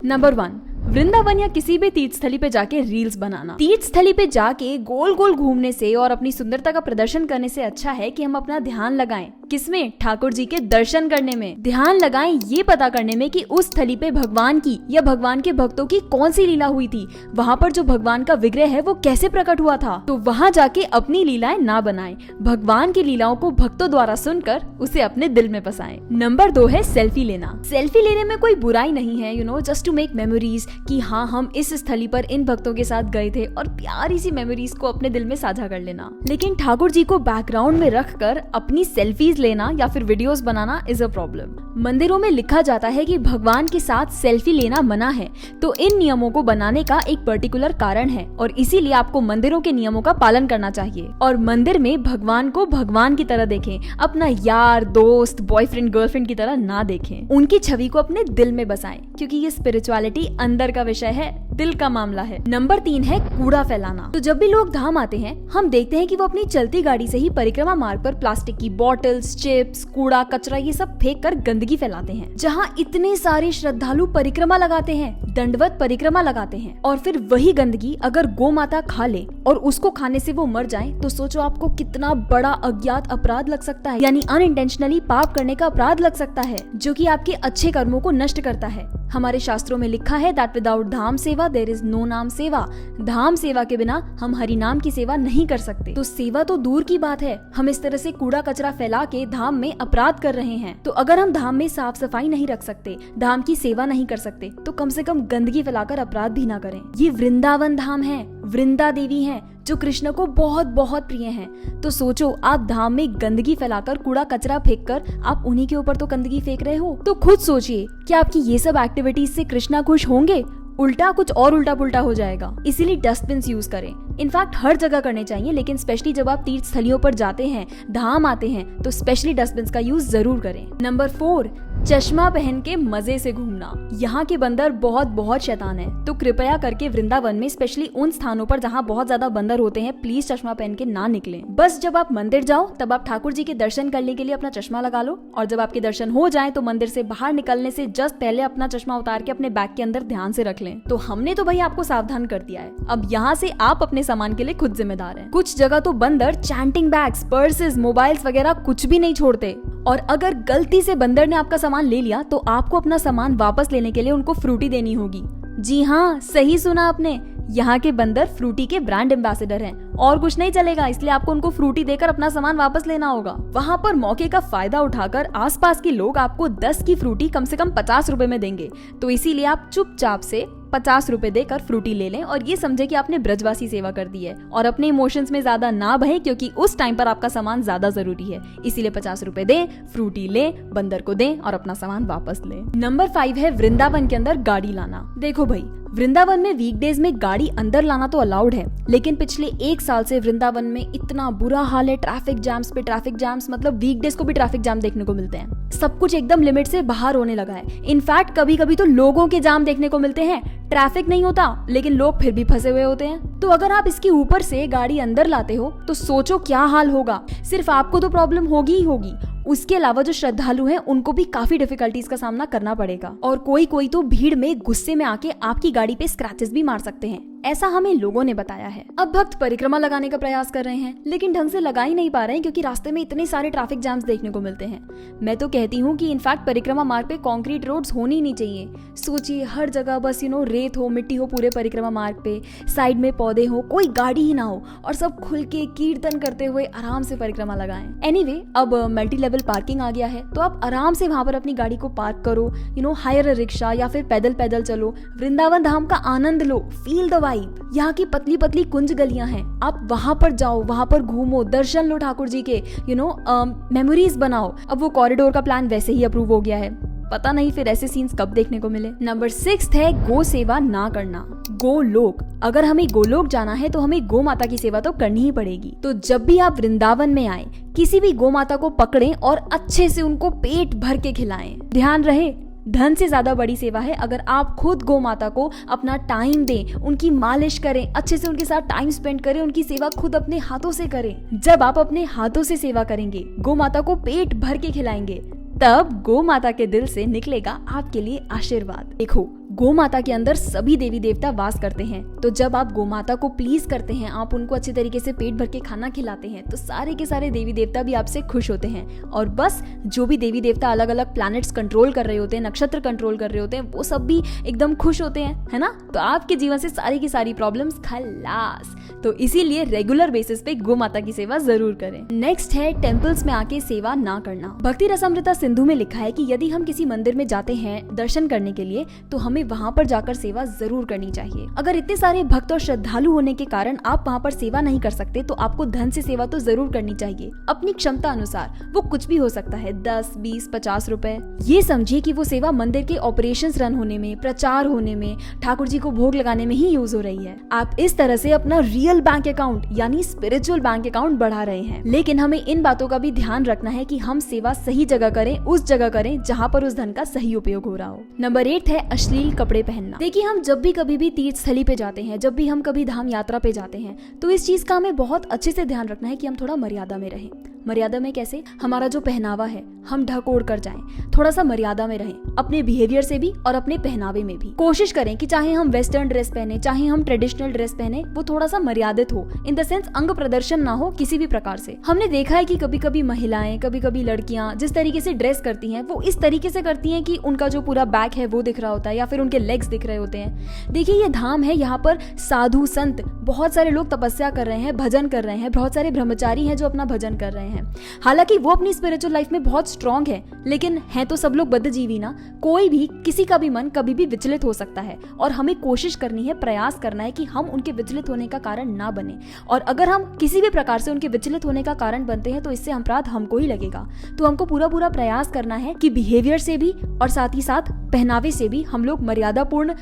Number 1, Vrindavan या किसी भी तीर्थ स्थली पे जाके रील्स बनाना। तीर्थ स्थली पे जाके गोल गोल घूमने से और अपनी सुंदरता का प्रदर्शन करने से अच्छा है कि हम अपना ध्यान लगाएं। किसमें? ठाकुर जी के दर्शन करने में। ध्यान लगाएं ये पता करने में कि उस स्थली पे भगवान की या भगवान के भक्तों की कौन सी लीला हुई थी, वहाँ पर जो भगवान का विग्रह है वो कैसे प्रकट हुआ था। तो वहाँ जाके अपनी लीलाएं ना बनाएं, भगवान की लीलाओं को भक्तों द्वारा सुनकर उसे अपने दिल में बसाएं। नंबर 2 है सेल्फी लेना। सेल्फी लेने में कोई बुराई नहीं है, जस्ट टू मेक मेमोरीज कि हाँ हम इस स्थली पर इन भक्तों के साथ गए थे, और प्यारी सी मेमोरीज को अपने दिल में साझा कर लेना। लेकिन ठाकुर जी को बैकग्राउंड में रखकर अपनी सेल्फीज लेना या फिर videos banana is a problem. मंदिरों में लिखा जाता है कि भगवान के साथ सेल्फी लेना मना है, तो इन नियमों को बनाने का एक पर्टिकुलर कारण है और इसीलिए आपको मंदिरों के नियमों का पालन करना चाहिए। और मंदिर में भगवान को भगवान की तरह देखें, अपना यार दोस्त बॉयफ्रेंड गर्लफ्रेंड की तरह ना देखें। उनकी छवि को अपने दिल में बसाएं, क्योंकि ये स्पिरिचुअलिटी अंदर का विषय है, दिल का मामला है। नंबर 3 है कूड़ा फैलाना। तो जब भी लोग धाम आते हैं हम देखते हैं कि वो अपनी चलती गाड़ी से ही परिक्रमा मार्ग पर प्लास्टिक की बॉटल्स, चिप्स, कूड़ा कचरा ये सब फेंक कर गंदगी फैलाते हैं। जहाँ इतने सारे श्रद्धालु परिक्रमा लगाते हैं, दंडवत परिक्रमा लगाते हैं, और फिर वही गंदगी अगर गौ माता खा ले और उसको खाने से वो मर जाए, तो सोचो आपको कितना बड़ा अज्ञात अपराध लग सकता है, यानी अनइंटेंशनली पाप करने का अपराध लग सकता है, जो कि आपके अच्छे कर्मों को नष्ट करता है। हमारे शास्त्रों में लिखा है दैट विदाउट धाम सेवा देयर इज नो नाम सेवा। धाम सेवा के बिना हम हरि नाम की सेवा नहीं कर सकते। तो सेवा तो दूर की बात है, हम इस तरह से कूड़ा कचरा फैला के धाम में अपराध कर रहे हैं। तो अगर हम धाम में साफ सफाई नहीं रख सकते, धाम की सेवा नहीं कर सकते, तो कम से कम गंदगी फैलाकर अपराध भी ना करें। ये वृंदावन धाम है, वृंदा देवी है जो कृष्ण को बहुत बहुत प्रिय हैं। तो सोचो आप धाम में गंदगी फैलाकर, कूड़ा कचरा फेंक कर आप उन्हीं के ऊपर तो गंदगी फेंक रहे हो। तो खुद सोचिए कि आपकी ये सब एक्टिविटीज से कृष्णा खुश होंगे? उल्टा कुछ और उल्टा पुल्टा हो जाएगा। इसीलिए डस्टबिन यूज करें। इनफैक्ट हर जगह करने चाहिए, लेकिन स्पेशली जब आप तीर्थ स्थलियों पर जाते हैं, धाम आते हैं, तो स्पेशली डस्टबिन का यूज जरूर करें। नंबर 4, चश्मा पहन के मजे से घूमना। यहाँ के बंदर बहुत बहुत शैतान है, तो कृपया करके वृंदावन में स्पेशली उन स्थानों पर जहाँ बहुत ज्यादा बंदर होते हैं, प्लीज चश्मा पहन के ना निकलें। बस जब आप मंदिर जाओ तब आप ठाकुर जी के दर्शन करने के लिए अपना चश्मा लगा लो, और जब आपके दर्शन हो जाए तो मंदिर से बाहर निकलने से जस्ट पहले अपना चश्मा उतार के अपने बैग के अंदर ध्यान से रख लें। तो हमने तो भाई आपको सावधान कर दिया है, अब यहाँ से आप अपने सामान के लिए खुद जिम्मेदार हैं। कुछ जगह तो बंदर चैंटिंग बैग्स, पर्सेस, मोबाइल्स वगैरह कुछ भी नहीं छोड़ते, और अगर गलती से बंदर ने आपका सामान ले लिया तो आपको अपना सामान वापस लेने के लिए उनको फ्रूटी देनी होगी। जी हाँ, सही सुना आपने, यहाँ के बंदर फ्रूटी के ब्रांड एम्बेसडर हैं, और कुछ नहीं चलेगा, इसलिए आपको उनको फ्रूटी देकर अपना सामान वापस लेना होगा। वहाँ पर मौके का फायदा उठाकर आसपास के लोग आपको 10 की फ्रूटी कम से कम 50 रुपए में देंगे, तो इसीलिए आप चुपचाप से 50 रुपए देकर फ्रूटी ले लें और ये समझे कि आपने ब्रजवासी सेवा कर दी है, और अपने इमोशंस में ज्यादा ना बहे, क्योंकि उस टाइम पर आपका सामान ज्यादा जरूरी है। इसीलिए 50 रुपए दें, फ्रूटी लें, बंदर को दें और अपना सामान वापस लें। नंबर 5 है वृंदावन के अंदर गाड़ी लाना। देखो भाई, वृंदावन में वीकडेज में गाड़ी अंदर लाना तो अलाउड है, लेकिन पिछले 1 साल से वृंदावन में इतना बुरा हाल है, ट्रैफिक जैम्स पे ट्रैफिक जैम्स, मतलब वीकडेज को भी ट्रैफिक जाम देखने को मिलते हैं। सब कुछ एकदम लिमिट से बाहर होने लगा है। इनफैक्ट कभी कभी तो लोगों के जाम देखने को मिलते हैं, ट्रैफिक नहीं होता लेकिन लोग फिर भी फंसे हुए होते हैं। तो अगर आप इसके ऊपर से गाड़ी अंदर लाते हो तो सोचो क्या हाल होगा। सिर्फ आपको तो प्रॉब्लम होगी ही होगी, उसके अलावा जो श्रद्धालु हैं उनको भी काफी डिफिकल्टीज का सामना करना पड़ेगा, और कोई तो भीड़ में गुस्से में आके आपकी गाड़ी पे स्क्रैचेस भी मार सकते हैं, ऐसा हमें लोगों ने बताया है। अब भक्त परिक्रमा लगाने का प्रयास कर रहे हैं, लेकिन ढंग से लगा ही नहीं पा रहे हैं, क्योंकि रास्ते में इतने सारे ट्रैफिक जैम्स देखने को मिलते हैं। मैं तो कहती हूँ कि इनफैक्ट परिक्रमा मार्ग पे कंक्रीट रोड्स होनी ही नहीं चाहिए। सोचिए हर जगह बस रेत हो, मिट्टी हो पूरे परिक्रमा मार्ग पे, साइड में पौधे हो, कोई गाड़ी ही ना हो, और सब खुल के कीर्तन करते हुए आराम से परिक्रमा लगाएं। एनीवे, अब मल्टी लेवल पार्किंग आ गया है, तो आप आराम से वहां पर अपनी गाड़ी को पार्क करो, हायर रिक्शा या फिर पैदल चलो, वृंदावन धाम का आनंद लो, फील द वाइब। यहाँ की पतली पतली कुंज गलियां हैं, आप वहां पर जाओ, वहां पर घूमो, दर्शन लो ठाकुर जी के, मेमोरीज बनाओ। अब वो कॉरिडोर का प्लान वैसे ही अप्रूव हो गया है, पता नहीं फिर ऐसे सीन्स कब देखने को मिले। नंबर 6 है गो सेवा ना करना। गोलोक, अगर हमें गोलोक जाना है तो हमें गो माता की सेवा तो करनी ही पड़ेगी। तो जब भी आप वृंदावन में आए, किसी भी गो माता को पकड़ें और अच्छे से उनको पेट भर के खिलाएं। ध्यान रहे, धन से ज्यादा बड़ी सेवा है अगर आप खुद गौ माता को अपना टाइम दें, उनकी मालिश करें, अच्छे से उनके साथ टाइम स्पेंड करें, उनकी सेवा खुद अपने हाथों से करें। जब आप अपने हाथों से सेवा करेंगे, गौ माता को पेट भर के खिलाएंगे, तब गौ माता के दिल से निकलेगा आपके लिए आशीर्वाद। देखो, गौ माता के अंदर सभी देवी देवता वास करते हैं। तो जब आप गौ माता को प्लीज करते हैं, आप उनको अच्छे तरीके से पेट भर के खाना खिलाते हैं, तो सारे के सारे देवी देवता भी आपसे खुश होते हैं। और बस जो भी देवी देवता अलग अलग प्लैनेट्स कंट्रोल कर रहे होते हैं, नक्षत्र कंट्रोल कर रहे होते हैं, वो सब भी एकदम खुश होते हैं, है ना। तो आपके जीवन से सारी की सारी प्रॉब्लम्स खलास। तो इसीलिए रेगुलर बेसिस पे गौ माता की सेवा जरूर करें। नेक्स्ट है टेम्पल्स में आके सेवा ना करना। भक्ति रसामृता सिंधु में लिखा है कि यदि हम किसी मंदिर में जाते हैं दर्शन करने के लिए, तो हमें वहाँ पर जाकर सेवा जरूर करनी चाहिए। अगर इतने सारे भक्त और श्रद्धालु होने के कारण आप वहाँ पर सेवा नहीं कर सकते, तो आपको धन से सेवा तो जरूर करनी चाहिए, अपनी क्षमता अनुसार। वो कुछ भी हो सकता है, 10, 20, 50 रुपए। ये समझिए कि वो सेवा मंदिर के ऑपरेशंस रन होने में, प्रचार होने में, ठाकुर जी को भोग लगाने में ही यूज हो रही है। आप इस तरह से अपना रियल बैंक अकाउंट यानी स्पिरिचुअल बैंक अकाउंट बढ़ा रहे हैं। लेकिन हमें इन बातों का भी ध्यान रखना है कि हम सेवा सही जगह करें, उस जगह करें जहाँ पर उस धन का सही उपयोग हो रहा हो। नंबर 8 है अश्लील कपड़े पहनना। देखिए, हम जब भी कभी भी तीर्थ स्थली पे जाते हैं, जब भी हम कभी धाम यात्रा पे जाते हैं, तो इस चीज का हमें बहुत अच्छे से ध्यान रखना है कि हम थोड़ा मर्यादा में रहें। मर्यादा में कैसे? हमारा जो पहनावा है, हम ढकोड़ कर जाएं, थोड़ा सा मर्यादा में रहें, अपने बिहेवियर से भी और अपने पहनावे में भी। कोशिश करें कि चाहे हम वेस्टर्न ड्रेस पहने, चाहे हम ट्रेडिशनल ड्रेस पहने, वो थोड़ा सा मर्यादित हो, इन द सेंस अंग प्रदर्शन ना हो किसी भी प्रकार से। हमने देखा है कि कभी कभी महिलाएं, कभी कभी लड़कियां जिस तरीके से ड्रेस करती हैं, वो इस तरीके से करती हैं कि उनका जो पूरा बैक है वो दिख रहा होता है, या फिर उनके लेग्स दिख रहे होते हैं। देखिए, ये धाम है, यहाँ पर साधु संत बहुत सारे लोग तपस्या कर रहे हैं, भजन कर रहे हैं, बहुत सारे ब्रह्मचारी हैं जो अपना भजन कर रहे हैं। हालांकि वो अपनी स्पिरिचुअल लाइफ में बहुत स्ट्रांग है, लेकिन है तो सब लोग बद्धजीवी ना। कोई भी, किसी का भी मन कभी भी विचलित हो सकता है, और हमें कोशिश करनी है, प्रयास करना है कि हम उनके विचलित होने का कारण ना बने। और अगर हम किसी भी प्रकार से उनके विचलित होने का कारण बनते हैं, तो इससे अपराध हमको ही लगेगा। तो हमको पूरा प्रयास करना है कि बिहेवियर से भी और साथ ही साथ पहनावे से भी हम लोग मर्यादापूर्ण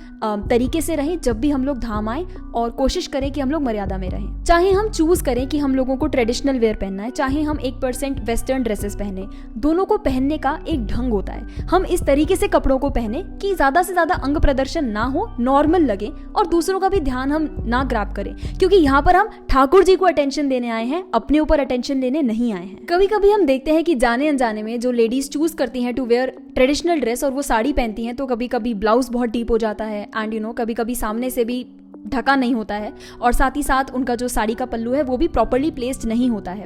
तरीके से रहें जब भी हम लोग धाम आए, और कोशिश करें कि हम लोग मर्यादा में रहें। चाहे हम चूज करें कि हम लोगों को ट्रेडिशनल वेयर पहनना है, चाहे हम 1% वेस्टर्न ड्रेसेस पहने, दोनों को पहनने का एक ढंग होता है। हम इस तरीके से कपड़ों को पहने कि ज्यादा से ज्यादा अंग प्रदर्शन ना हो, नॉर्मल लगे, और दूसरों का भी ध्यान हम ना ग्रैब करें, क्योंकि यहाँ पर हम ठाकुर जी को अटेंशन देने आए हैं, अपने ऊपर अटेंशन लेने नहीं आए हैं। कभी कभी हम देखते हैं कि जाने अनजाने में जो लेडीज चूज करती हैं टू वेयर ट्रेडिशनल ड्रेस और वो साड़ी पहनती हैं, तो कभी कभी ब्लाउज बहुत डीप हो जाता है, एंड कभी कभी सामने से भी ढका नहीं होता है, और साथ ही साथ उनका जो साड़ी का पल्लू है वो भी प्रॉपर्ली प्लेस्ड नहीं होता है।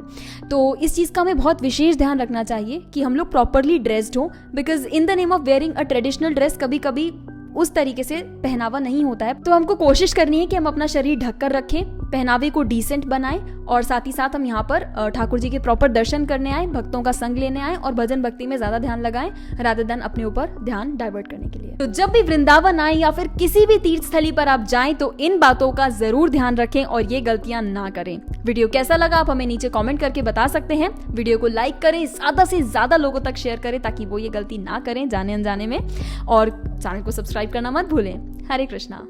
तो इस चीज़ का हमें बहुत विशेष ध्यान रखना चाहिए कि हम लोग प्रॉपर्ली ड्रेस्ड हो, because in the name of wearing a traditional dress कभी कभी उस तरीके से पहनावा नहीं होता है। तो हमको कोशिश करनी है कि हम अपना शरीर ढककर रखें, पहनावे को डिसेंट बनाएं, और साथ ही साथ हम यहाँ पर ठाकुर जी के प्रॉपर दर्शन करने आए, भक्तों का संग लेने आए, और भजन भक्ति में ज्यादा ध्यान लगाएं रादर देन अपने ऊपर ध्यान डाइवर्ट करने के लिए। तो जब भी वृंदावन आए या फिर किसी भी तीर्थ स्थली पर आप जाएं, तो इन बातों का जरूर ध्यान रखें और ये गलतियां ना करें। वीडियो कैसा लगा आप हमें नीचे कॉमेंट करके बता सकते हैं। वीडियो को लाइक करें, ज्यादा से ज्यादा लोगों तक शेयर करें ताकि वो ये गलती ना करें जाने अनजाने में, और चैनल को सब्सक्राइब करना मत भूलें। हरे कृष्णा।